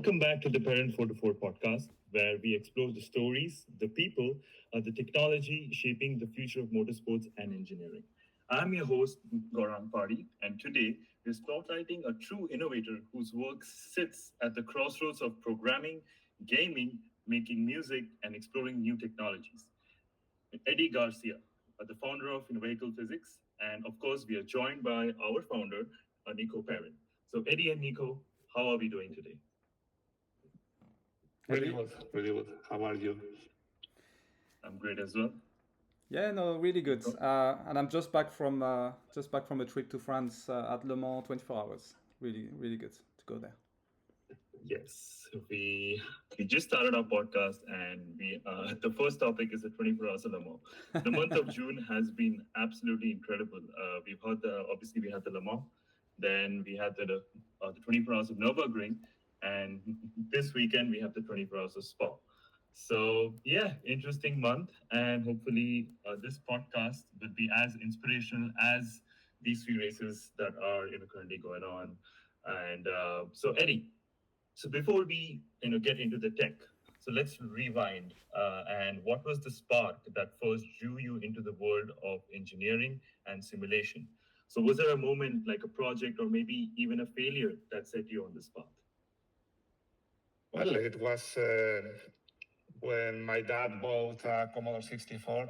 Welcome back to the Parent 4 to 4 podcast, where we explore the stories, the people, the technology shaping the future of motorsports and engineering. I'm your host, Gaurang Padi, and today we're spotlighting a true innovator whose work sits at the crossroads of programming, gaming, making music, and exploring new technologies. Eddie Garcia, the founder of Innovate Physics, and of course, we are joined by our founder, Nico Perrin. So, Eddie and Nico, how are we doing today? Really good, really good. How are you? I'm great as well. Yeah, no, really good. And I'm just back from a trip to France at Le Mans, 24 hours. Really, really good to go there. Yes, we just started our podcast, and we the first topic is the 24 hours of Le Mans. The month of June has been absolutely incredible. We've had obviously we had the Le Mans, then we had the 24 hours of Nürburgring, and this weekend we have the 24 hours of Spa. So yeah, interesting month, and hopefully this podcast will be as inspirational as these three races that are currently going on. And so Eddie, so before we get into the tech, so let's rewind. And what was the spark that first drew you into the world of engineering and simulation? So was there a moment like a project or maybe even a failure that set you on this path? Well, it was when my dad bought a Commodore 64.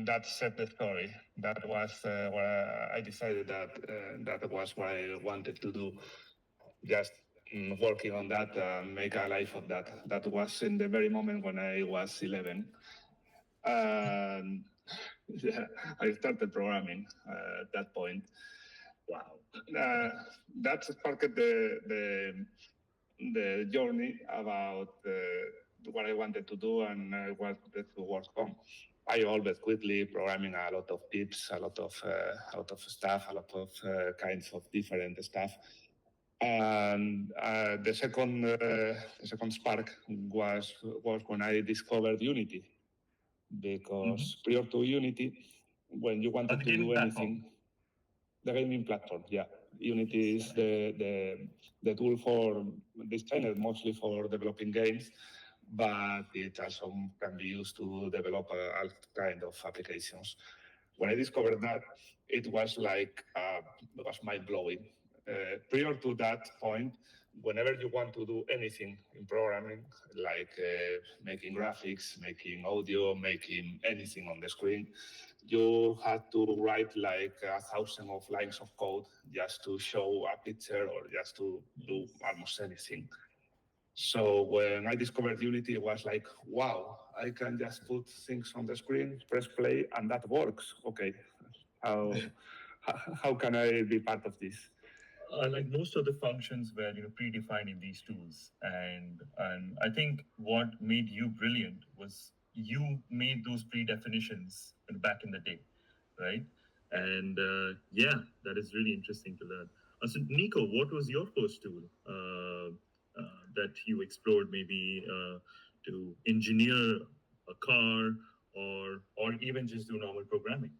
That set the story. That was where I decided that was what I wanted to do. Just working on that, make a life of that. That was in the very moment when I was 11. And yeah, I started programming at that point. Wow. That sparked the journey about what I wanted to do and what to work on. I always quickly programming a lot of tips, a lot of stuff, a lot of kinds of different stuff. And the second spark was when I discovered Unity, because prior to Unity, when you wanted to do anything, the gaming platform, yeah. Unity is the tool for designed mostly for developing games, but it also can be used to develop all kind of applications. When I discovered that, it was like it was mind blowing. Prior to that point, whenever you want to do anything in programming, like making graphics, making audio, making anything on the screen, you had to write like 1,000 of lines of code just to show a picture or just to do almost anything. So when I discovered Unity, it was like, wow, I can just put things on the screen, press play, and that works. Okay, how can I be part of this? Like most of the functions were predefined in these tools, and I think what made you brilliant was you made those predefinitions back in the day, right? And yeah, that is really interesting to learn. So Nico, what was your first tool that you explored, maybe to engineer a car or even just do normal programming?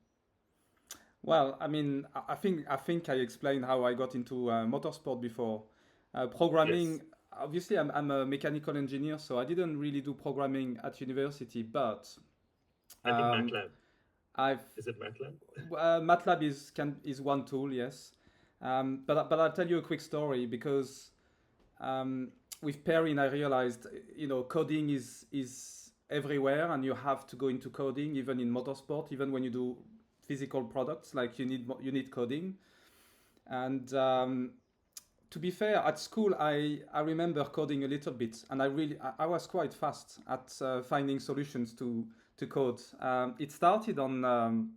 Well, I mean, I think I explained how I got into motorsport before. Programming, Yes. obviously, I'm a mechanical engineer, so I didn't really do programming at university, but I think um, MATLAB. I've Is it MATLAB? MATLAB is one tool, yes. But I'll tell you a quick story because um, with Perrin, I realized coding is everywhere, and you have to go into coding even in motorsport, even when you do physical products. Like you need coding, and to be fair, at school I remember coding a little bit, and I was quite fast at finding solutions to code. It started on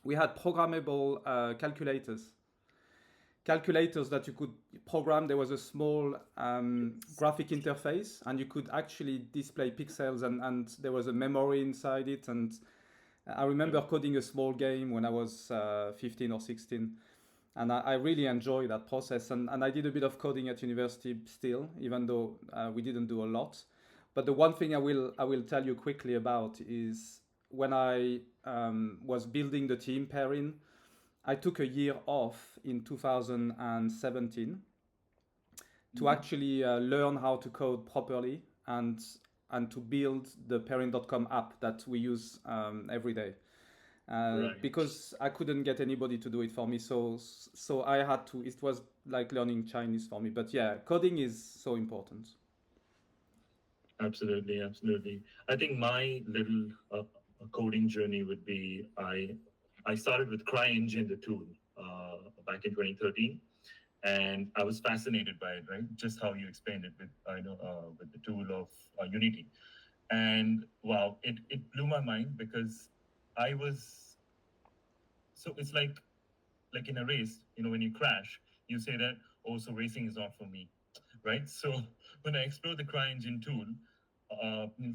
we had programmable calculators that you could program. There was a small graphic interface, and you could actually display pixels, and there was a memory inside it. And I remember coding a small game when I was 15 or 16. And I really enjoy that process. And I did a bit of coding at university still, even though we didn't do a lot. But the one thing I will tell you quickly about is when I was building the team Perrin, I took a year off in 2017 to actually learn how to code properly and to build the perrin.com app that we use every day. Right. Because I couldn't get anybody to do it for me, so I had to. It was like learning Chinese for me. But yeah, coding is so important. Absolutely, absolutely. I think my little coding journey would be I started with CryEngine, the tool, back in 2013, and I was fascinated by it. Right, just how you explained it with with the tool of Unity, and wow, it blew my mind because I was so it's like in a race, when you crash, you say that, oh, so racing is not for me, right? So when I explored the CryEngine tool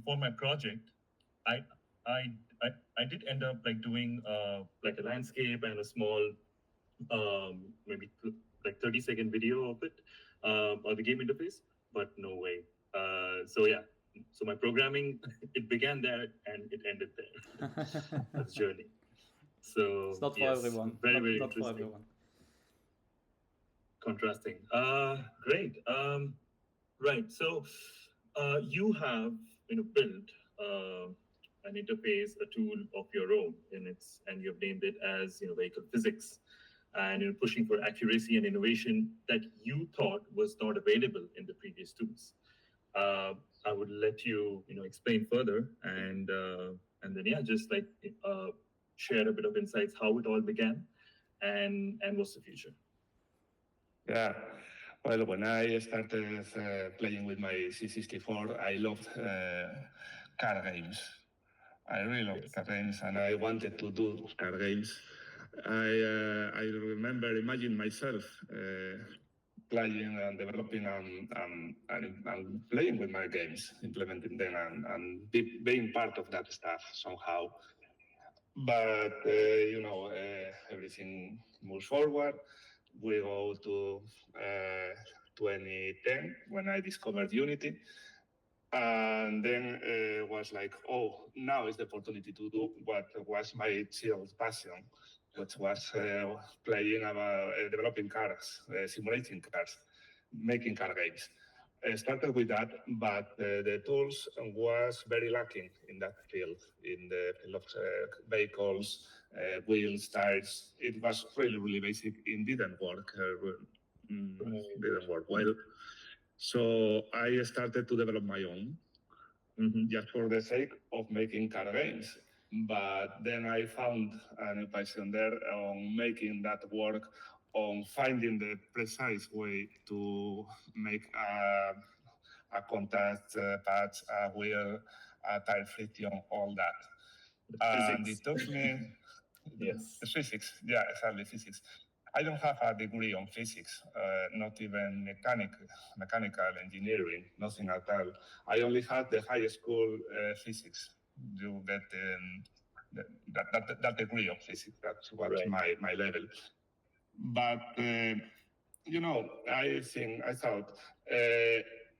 for my project, I I I, I did end up like doing like a landscape and a small maybe like 30-second video of it or the game interface, but no way. So yeah, so my programming it began there and it ended there. That's journey. So It's not for yes, everyone. very Not very not for interesting. everyone. Contrasting. Great. Right. So you have built an interface, a tool of your own, and you've named it as vehicle physics, and you're pushing for accuracy and innovation that you thought was not available in the previous tools. I would let you explain further, and then yeah, just like share a bit of insights how it all began, and what's the future. Yeah. Well, when I started playing with my C64, I loved car games. I really loved Yes. car games, and I wanted to do car games. I remember imagining myself playing and developing and playing with my games, implementing them, and being part of that stuff somehow. But everything moves forward. We go to 2010 when I discovered Unity, and then was like, oh, now is the opportunity to do what was my child passion, which was playing about developing cars, simulating cars, making car games. I started with that, but the tools was very lacking in that field, in the field of vehicles, wheels, tires. It was really, really basic. It didn't work. Didn't work well. So I started to develop my own, just for the sake of making car games. But then I found a new passion there on making that work, on finding the precise way to make a contact patch, a wheel, a tire friction, all that. And it took me Yes. physics, yeah, exactly, physics. I don't have a degree on physics, not even mechanical engineering, nothing at all. I only had the high school physics. You get that degree of physics. That's what Right. my level. But I thought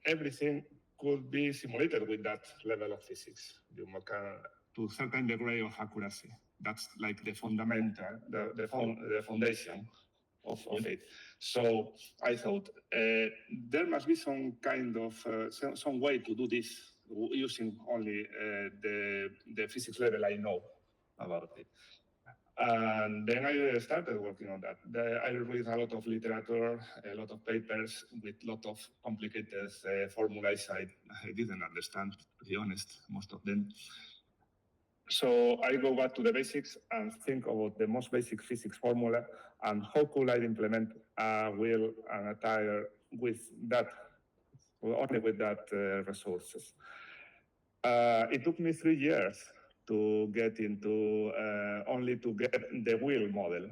everything could be simulated with that level of physics. You can to a certain degree of accuracy. That's like the fundamental, the foundation of it. So I thought there must be some kind of some way to do this using only the physics level I know about it. And then I started working on that. I read a lot of literature, a lot of papers with a lot of complicated formulas I didn't understand, to be honest, most of them. So I go back to the basics and think about the most basic physics formula and how could I implement a wheel and a tire with that, only with that resources. It took me 3 years to get into only to get the wheel model,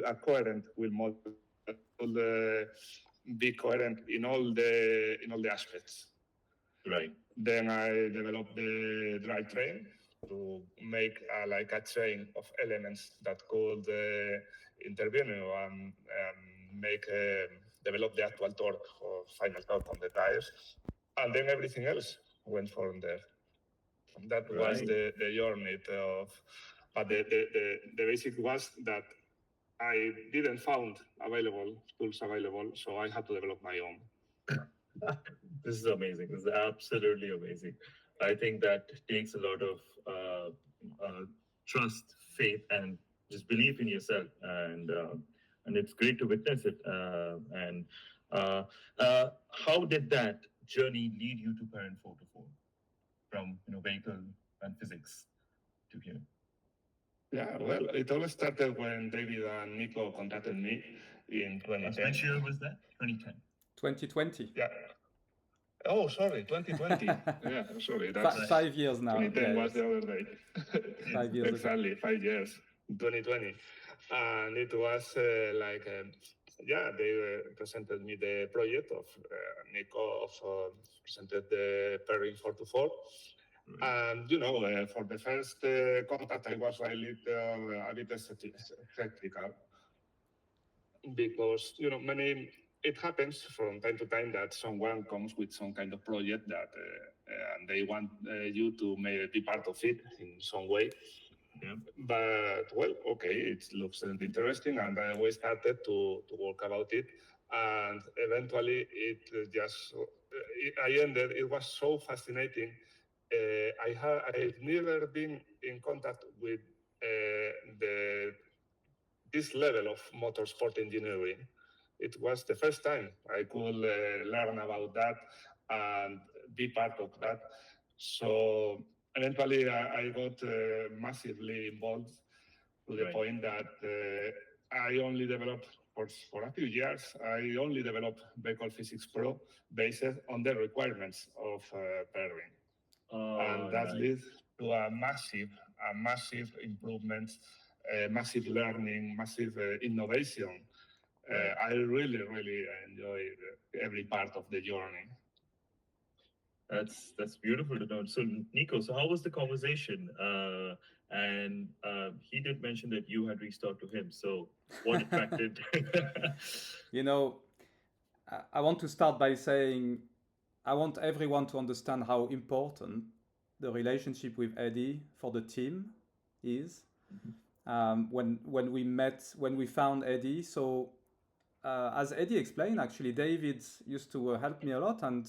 a coherent wheel model that will be coherent in all the aspects. Right. Then I developed the drivetrain to make like a chain of elements that could intervene and make develop the actual torque or final torque on the tires, and then everything else went from there. That was the journey of, but the basic was that I didn't found available tools available, so I had to develop my own. This is amazing. This is absolutely amazing. I think that takes a lot of trust, faith, and just belief in yourself, and it's great to witness it. And uh, how did that journey lead you to Parent 4 to 4 from vehicle and physics to here? Yeah, well, it all started when David and Nico contacted me in Which 2010. year was that? 2010. 2020. Yeah. Oh, sorry, 2020. Yeah, sorry, that's 5 years now. 2010 Yeah, was yes. the other day. 5 years ago. Exactly, 5 years, 2020. And it was yeah, they presented me the project of Nico also presented the pairing 4 to 4. And, for the first contact, I was a little skeptical because, it happens from time to time that someone comes with some kind of project that and they want you to be part of it in some way. Yeah. But well, okay, it looks interesting, and we started to work about it, and eventually it I ended. It was so fascinating. I've never been in contact with this level of motorsport engineering. It was the first time I could learn about that and be part of that. So eventually I got massively involved to the point that I only developed for a few years. I only developed vehicle physics pro based on the requirements of pairing, and that leads to a massive improvement, massive learning, massive innovation. I really enjoy every part of the journey. That's beautiful to know. So, Nico, so how was the conversation? And he did mention that you had reached out to him. So, what attracted? I want to start by saying I want everyone to understand how important the relationship with Eddie for the team is. When we found Eddie, so as Eddie explained, actually, David used to help me a lot, and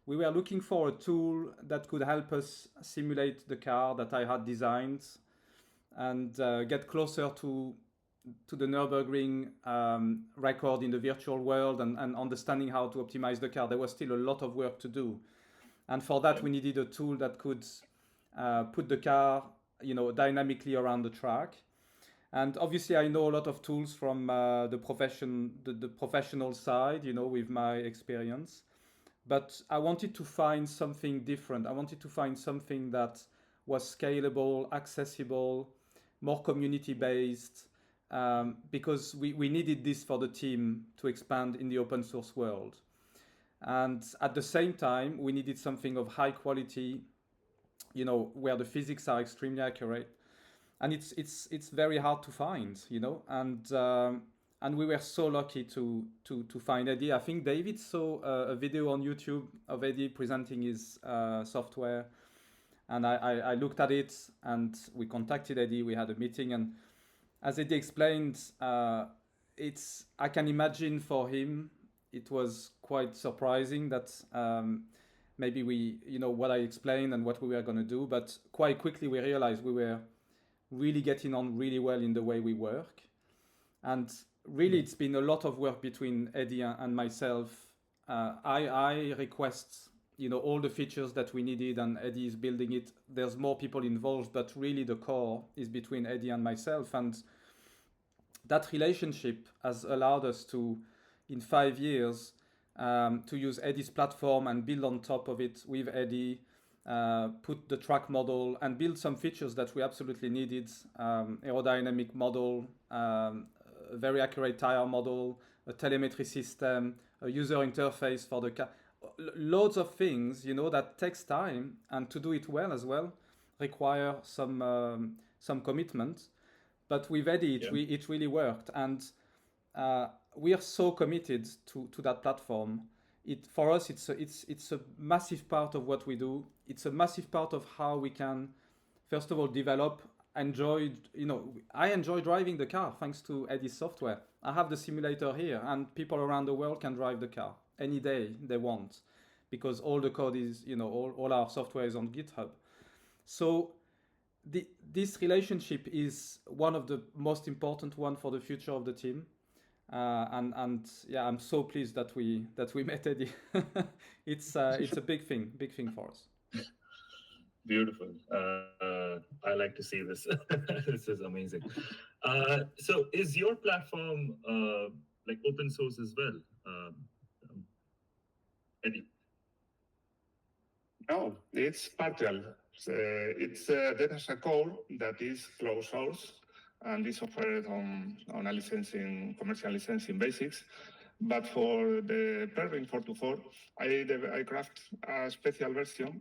we were looking for a tool that could help us simulate the car that I had designed and get closer to the Nürburgring record in the virtual world and understanding how to optimize the car. There was still a lot of work to do. And for that, we needed a tool that could put the car, dynamically around the track. And obviously, I know a lot of tools from the professional side, with my experience. But I wanted to find something different. I wanted to find something that was scalable, accessible, more community-based, because we needed this for the team to expand in the open source world. And at the same time, we needed something of high quality, where the physics are extremely accurate. And it's very hard to find, and we were so lucky to find Eddie. I think David saw a video on YouTube of Eddie presenting his software, and I looked at it, and we contacted Eddie. We had a meeting, and as Eddie explained, I can imagine for him it was quite surprising that maybe what I explained and what we were going to do, but quite quickly we realized we were really getting on really well in the way we work. And really, it's been a lot of work between Eddie and myself. I request, all the features that we needed, and Eddie is building it. There's more people involved, but really the core is between Eddie and myself. And that relationship has allowed us to, in 5 years, to use Eddie's platform and build on top of it with Eddie, put the track model and build some features that we absolutely needed, aerodynamic model, a very accurate tire model, a telemetry system, a user interface for the car, loads of things, that takes time, and to do it well as well require some commitment. But with Eddie, it really worked, and we are so committed to that platform. For us, it's a massive part of what we do. It's a massive part of how we can, first of all, develop. I enjoy driving the car thanks to Eddie's software. I have the simulator here, and people around the world can drive the car any day they want, because all the code is, all our software is on GitHub. So this relationship is one of the most important one for the future of the team. And yeah, I'm so pleased that we met Eddie. It's a big thing for us. Beautiful. I like to see this. This is amazing. So, is your platform like open source as well, um, Eddie? No, it's partial. There's a core that is closed source and is offered on a licensing, commercial licensing basis. But for the PERRINN 424, I craft a special version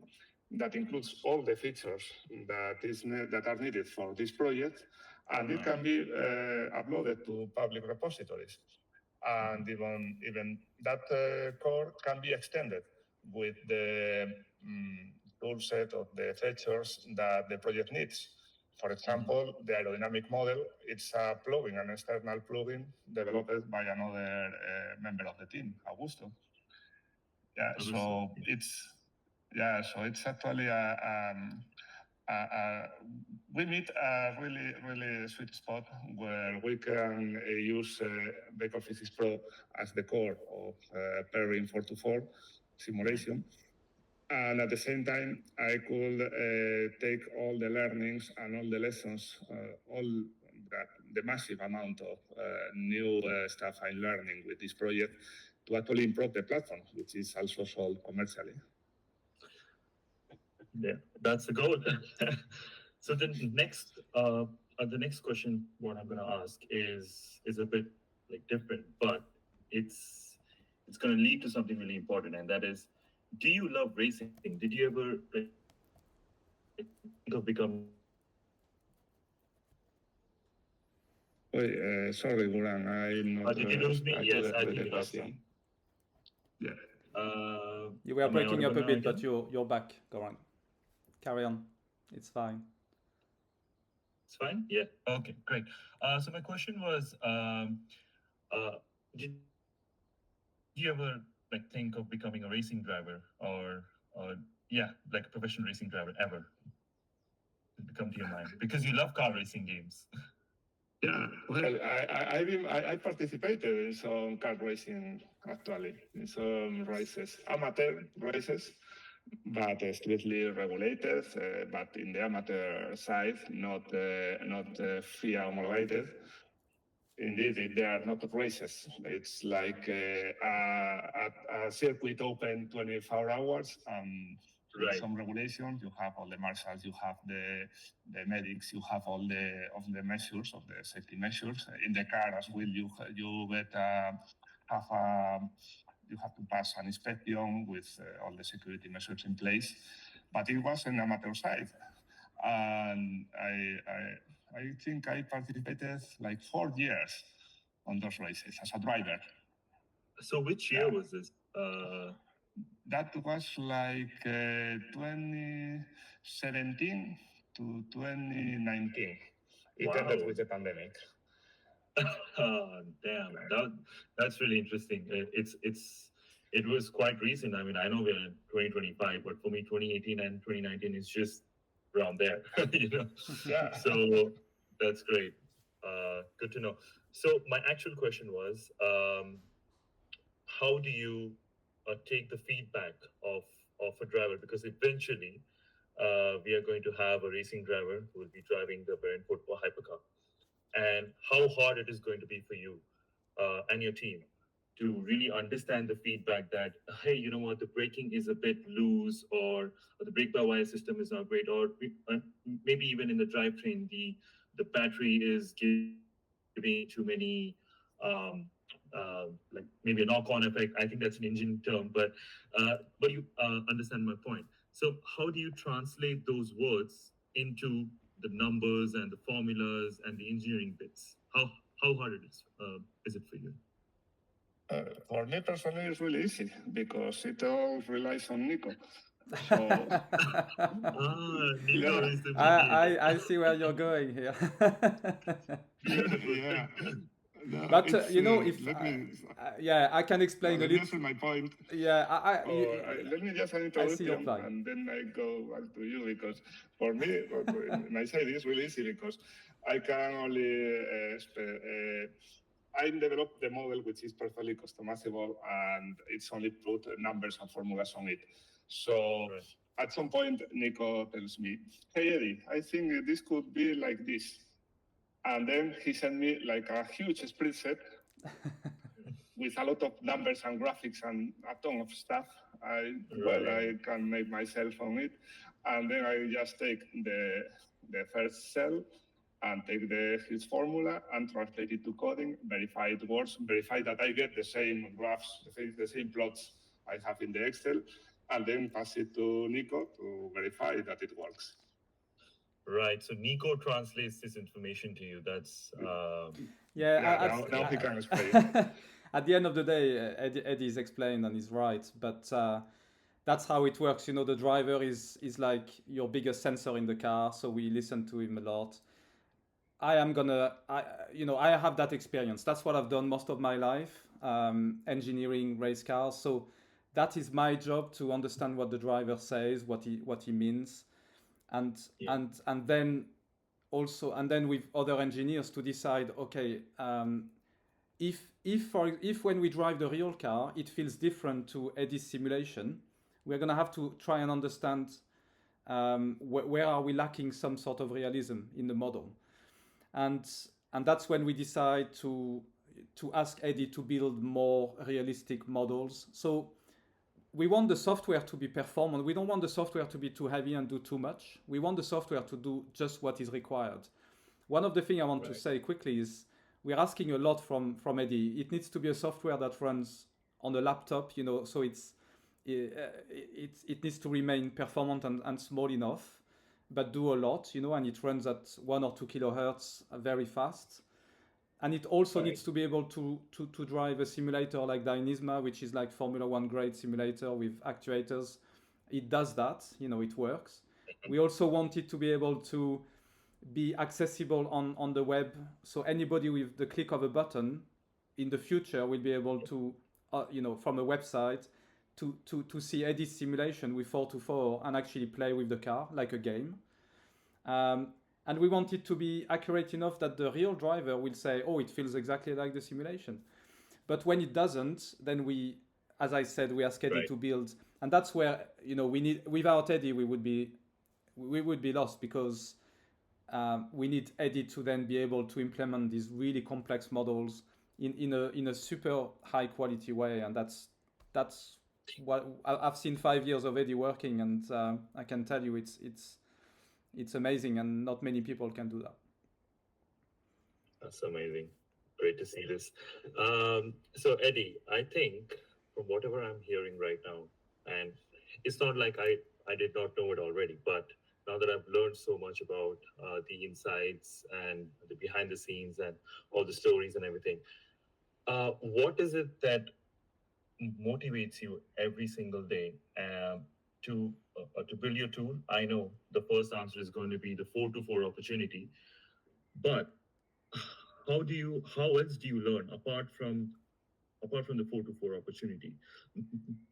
that includes all the features that are needed for this project, and it can be uploaded to public repositories. And even that core can be extended with the tool set of the features that the project needs. For example, the aerodynamic model, it's a plugin, an external plugin developed by another member of the team, Augusto. Yeah, so it's actually we meet a really sweet spot where we can use Baker Physics Pro as the core of PERRINN 424 simulation. And at the same time, I could take all the learnings and all the lessons, all the massive amount of new stuff I'm learning with this project to actually improve the platform, which is also sold commercially. Yeah, that's the goal. So the next question, what I'm going to ask is a bit like different, but it's going to lead to something really important, and that is, do you love racing? Did you ever think of becoming? Wait, sorry, Guran, I'm not. Did you lose me? Yes, I did lost you. Yeah. You were breaking up a bit, but you're back. Go on. Carry on. It's fine. It's fine? Yeah. Okay, great. So my question was, did you ever like think of becoming a racing driver or like a professional racing driver ever? Did it come to your mind? Because you love car racing games. Yeah, well, I participated in some car racing, actually, in some races, amateur races, but strictly regulated, but in the amateur side, not FIA homologated. Indeed, they are not races. It's like a circuit open 24 hours. Right. Some regulations, you have all the marshals, you have the medics, you have all the measures of the safety measures in the car as well. You have to pass an inspection with all the security measures in place. But it was an amateur side, and I think I participated like 4 years on those races as a driver. So which year was this? That was like 2017 to 2019. It ended with the pandemic. Damn, that's really interesting. It was quite recent. I mean, I know we're in 2025, but for me, 2018 and 2019 is just around there. Yeah. So that's great. Good to know. So my actual question was, how do you take the feedback of a driver? Because eventually, we are going to have a racing driver who will be driving the PERRINN football hypercar, and how hard it is going to be for you and your team to really understand the feedback that, hey, you know what, the braking is a bit loose, or the brake-by-wire system is not great, or maybe even in the drivetrain, the battery is giving too many, like maybe a knock-on effect. I think that's an engine term, but you understand my point. So how do you translate those words into the numbers and the formulas and the engineering bits? How hard it is it for you? For me personally, it's really easy because it all relies on Nico. So, Nico is the I see where you're going here. Yeah. No, But it's if let me. yeah, I can No, explain a let me little. answer my point. Yeah, Let me just an I see your introduction, point. and then I go back to you because for me, my side is really easy because I can only I developed the model which is perfectly customizable and it's only put numbers and formulas on it. So Right. at some point, Nico tells me, "Hey Eddie, I think this could be like this," and then he sent me like a huge spreadsheet with a lot of numbers and graphics and a ton of stuff. I can make myself on it, and then I just take the first cell and take his formula and translate it to coding, verify it works, verify that I get the same graphs, the same plots I have in the Excel, and then pass it to Nico to verify that it works. Right. So Nico translates this information to you. That's Yeah, now he can explain. at the end of the day, Eddie's explained and he's right, but that's how it works. The driver is like your biggest sensor in the car, so we listen to him a lot. I have that experience. That's what I've done most of my life, engineering race cars. So that is my job to understand what the driver says, what he means, and Yeah. and then also and then with other engineers to decide, okay, if when we drive the real car it feels different to Eddie's simulation, we're gonna have to try and understand where are we lacking some sort of realism in the model, and that's when we decide to ask Eddie to build more realistic models. So we want the software to be performant. We don't want the software to be too heavy and do too much. We want the software to do just what is required. One of the things I want to say quickly is we're asking a lot from Eddie. It needs to be a software that runs on a laptop, so it needs to remain performant and small enough, but do a lot, and it runs at 1 or 2 kilohertz very fast. And it also needs to be able to drive a simulator like Dynisma, which is like Formula One grade simulator with actuators. It does that, it works. We also want it to be able to be accessible on the web, so anybody with the click of a button in the future will be able to, from a website, to see Eddie's simulation with 4x4 and actually play with the car like a game. And we want it to be accurate enough that the real driver will say, oh, it feels exactly like the simulation. But when it doesn't, then we, as I said, we ask Eddie to build. And that's where, we need, without Eddie, we would be lost, because we need Eddie to then be able to implement these really complex models in a super high quality way. And that's what I've seen 5 years of Eddie working, and I can tell you it's amazing, and not many people can do that. That's amazing. Great to see this. So Eddie, I think from whatever I'm hearing right now, and it's not like I did not know it already, but now that I've learned so much about the insights and the behind the scenes and all the stories and everything, what is it that motivates you every single day to build your tool? I know the first answer is going to be the 4x4 opportunity, but how else do you learn apart from the 4x4 opportunity?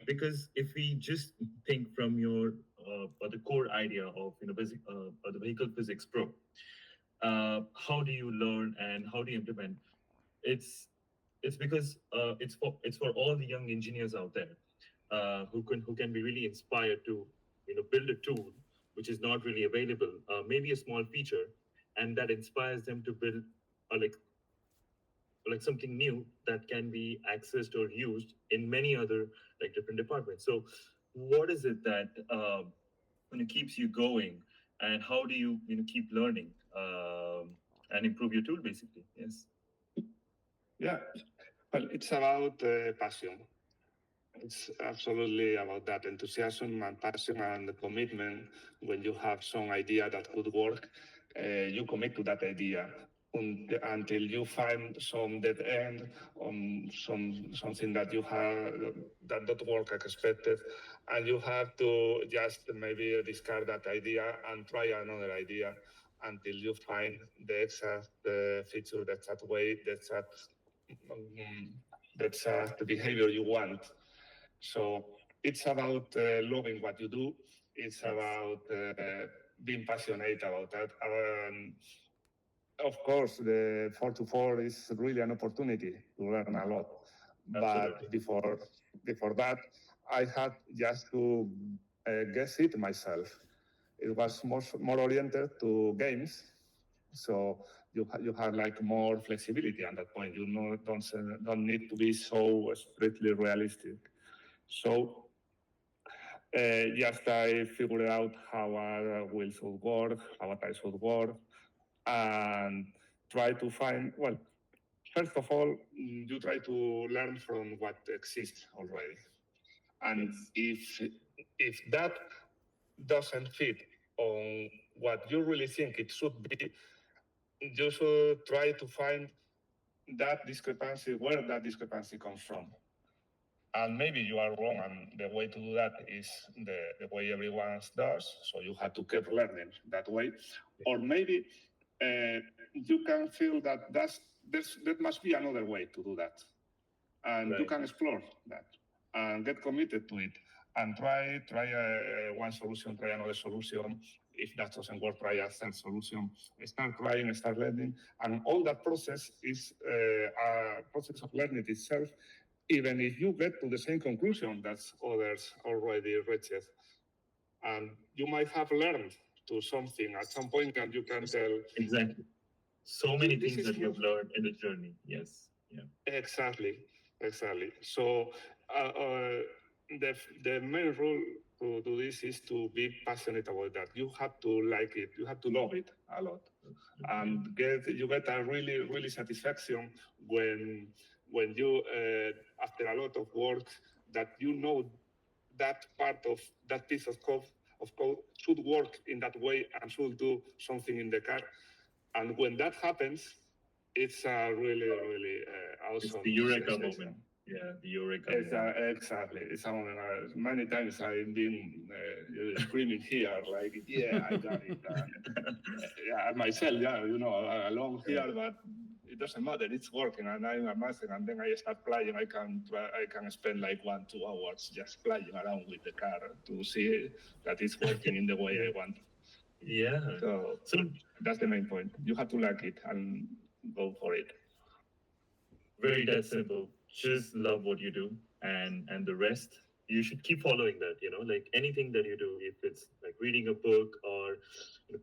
Because if we just think from your the core idea of the vehicle physics pro, how do you learn and how do you implement? It's because it's for all the young engineers out there who can be really inspired to build a tool which is not really available, maybe a small feature, and that inspires them to build like something new that can be accessed or used in many other like different departments. So what is it that keeps you going, and how do you keep learning and improve your tool basically? Yes. Yeah, well, it's about passion. It's absolutely about that enthusiasm and passion and commitment. When you have some idea that could work, you commit to that idea until you find some dead end on something that you have that don't work as expected, and you have to just maybe discard that idea and try another idea until you find the exact feature, the exact way, the exact that's the behavior you want. So it's about loving what you do. It's about being passionate about that. Of course, the 4-4 is really an opportunity to learn a lot. But before that, I had just to guess it myself. It was more oriented to games, so you have like more flexibility at that point. You don't need to be so strictly realistic. So just I figured out how our wheels would work, how a tires would work, and try to find, well, first of all, you try to learn from what exists already. And if that doesn't fit on what you really think it should be, you should try to find that discrepancy, where that discrepancy comes from. And maybe you are wrong, and the way to do that is the way everyone does. So you have to keep learning that way. Or maybe you can feel that there must be another way to do that. And you can explore that and get committed to it and try one solution, try another solution. If that doesn't work, try a third solution. Start trying, start learning. And all that process is a process of learning itself, even if you get to the same conclusion that others already reached. And you might have learned to something at some point, and you can tell. Exactly. So many things that you've learned in the journey. Yes. Yeah. Exactly. So the main rule to do this is to be passionate about that. You have to like it. You have to love it a lot, and you get a really satisfaction when you after a lot of work that you know that part of that piece of code should work in that way and should do something in the car. And when that happens, it's a really awesome. It's the eureka moment. Yeah, the eureka moment. Exactly. It's many times I've been screaming here, like, yeah, I got it. Yeah, myself, yeah, alone here, but it doesn't matter. It's working, and I'm amazing. And then I start flying. I can spend like 1-2 hours just flying around with the car to see that it's working in the way I want. Yeah. So that's the main point. You have to like it and go for it. Very that simple. Just love what you do, and the rest you should keep following that. Like anything that you do, if it's like reading a book or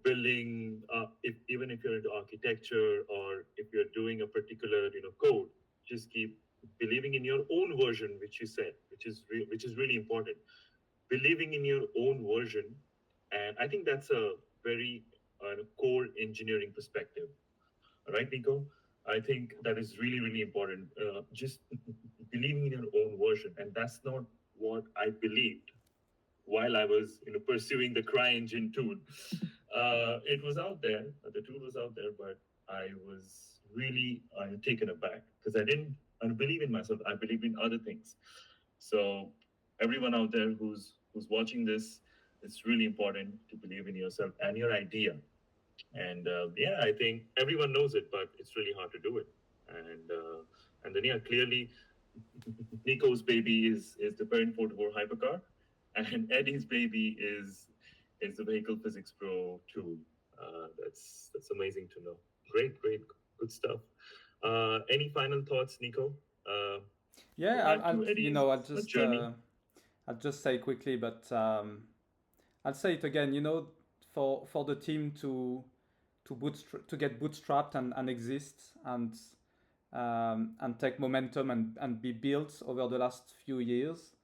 building, even if you're into architecture or if you're doing a particular code, just keep believing in your own version, which you said, which is really important. Believing in your own version, and I think that's a very core engineering perspective. Right, Nico? I think that is really important. Just believing in your own version, and that's not what I believed while I was pursuing the CryEngine tool. It was out there, the tool was out there, but I was really taken aback because I didn't believe in myself. I believe in other things. So everyone out there who's watching this, it's really important to believe in yourself and your idea. And I think everyone knows it, but it's really hard to do it. And then clearly, Nico's baby is the PERRINN 4-4 hypercar, and Eddie's baby is the Vehicle Physics Pro tool. That's amazing to know. Great, good stuff. Any final thoughts, Nico? I'll just say quickly, but I'll say it again. For the team to get bootstrapped and exist and take momentum and be built over the last few years.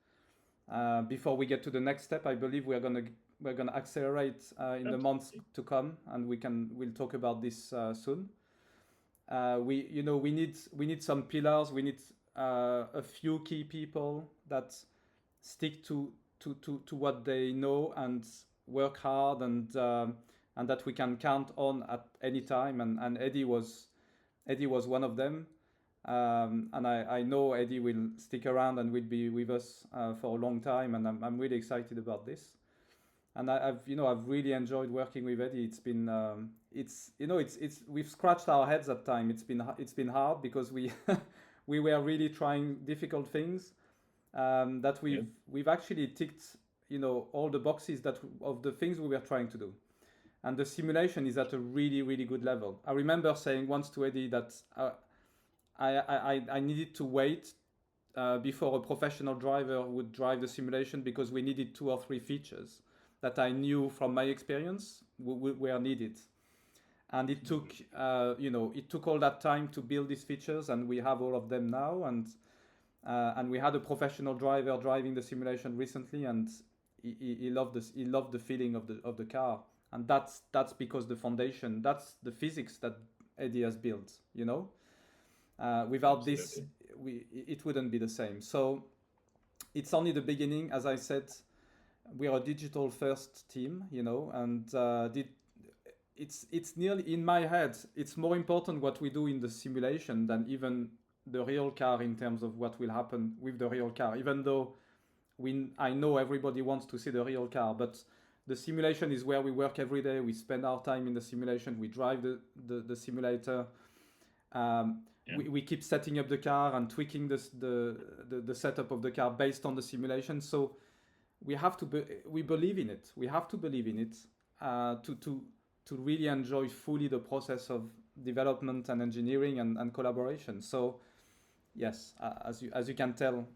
Before we get to the next step, I believe we're gonna accelerate in the months to come, and we'll talk about this soon. We need some pillars. We need a few key people that stick to what they know and work hard and that we can count on at any time. And Eddie was one of them. And I know Eddie will stick around and will be with us for a long time, and I'm really excited about this. And I've really enjoyed working with Eddie. It's been we've scratched our heads at time. It's been hard because we we were really trying difficult things, that Yeah. we've actually ticked, all the boxes that of the things we were trying to do, and the simulation is at a really really good level. I remember saying once to Eddie that I needed to wait before a professional driver would drive the simulation, because we needed 2 or 3 features that I knew from my experience were needed, and it took all that time to build these features, and we have all of them now, and we had a professional driver driving the simulation recently, and he loved this. He loved the feeling of the car, and that's because the foundation, that's the physics that Eddie has built. Without this, Absolutely. it wouldn't be the same. So it's only the beginning. As I said, we're a digital first team, and it's nearly, in my head, it's more important what we do in the simulation than even the real car, in terms of what will happen with the real car. Even though I know everybody wants to see the real car, but the simulation is where we work every day. We spend our time in the simulation. We drive the simulator. Yeah. We keep setting up the car and tweaking the setup of the car based on the simulation. So we believe in it. We have to believe in it to really enjoy fully the process of development and engineering and collaboration. So yes, as you can tell,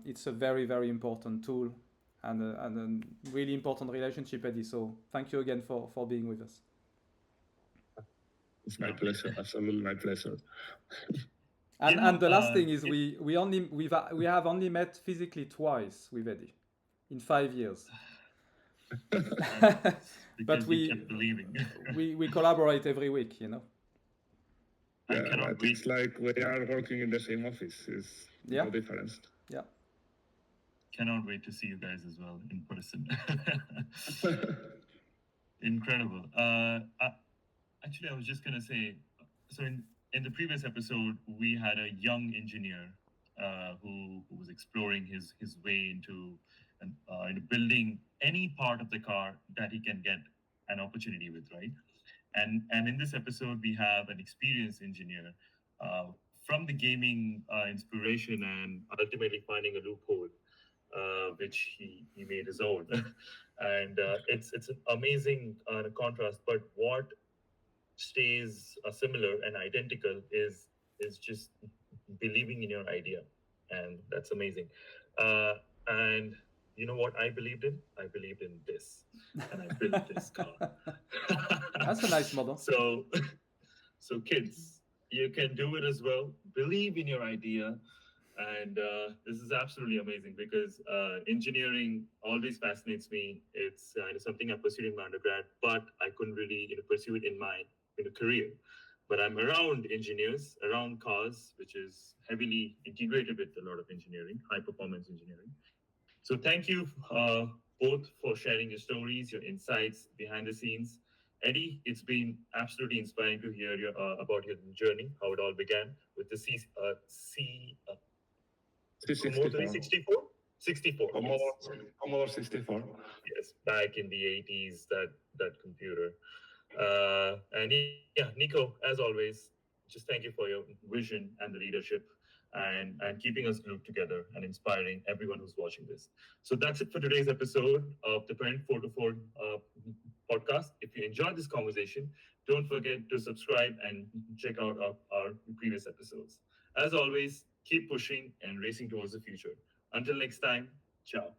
it's a very very important tool, and a really important relationship, Eddie. So thank you again for being with us. It's my pleasure. Absolutely my pleasure. And the last thing is we have only met physically twice with Eddie in 5 years. But we kept believing. we collaborate every week, I Yeah, cannot but wait. it's like we are working in the same office. It's Yeah. no difference. Yeah. Cannot wait to see you guys as well in person. Incredible. Actually, I was just gonna say, so in the previous episode, we had a young engineer who was exploring his way into building any part of the car that he can get an opportunity with, right? And in this episode, we have an experienced engineer from the gaming inspiration, and ultimately finding a loophole, which he made his own. And it's an amazing contrast. But what stays similar and identical is just believing in your idea, and that's amazing. And you know what I believed in? I believed in this, and I built this car. That's a nice model. So kids, you can do it as well. Believe in your idea. And this is absolutely amazing, because engineering always fascinates me. It's something I pursued in my undergrad, but I couldn't really pursue it in my career. But I'm around engineers, around cars, which is heavily integrated with a lot of engineering, high performance engineering. So thank you both for sharing your stories, your insights behind the scenes. Eddie, it's been absolutely inspiring to hear about your journey, how it all began with the Commodore 64. 64. Commodore 64. Yes, back in the 80s, that computer. And yeah, Nico, as always, just thank you for your vision and the leadership, and keeping us glued together and inspiring everyone who's watching this. So that's it for today's episode of the Parent 4 to 4 podcast. If you enjoyed this conversation, don't forget to subscribe and check out our previous episodes. As always, keep pushing and racing towards the future. Until next time, ciao.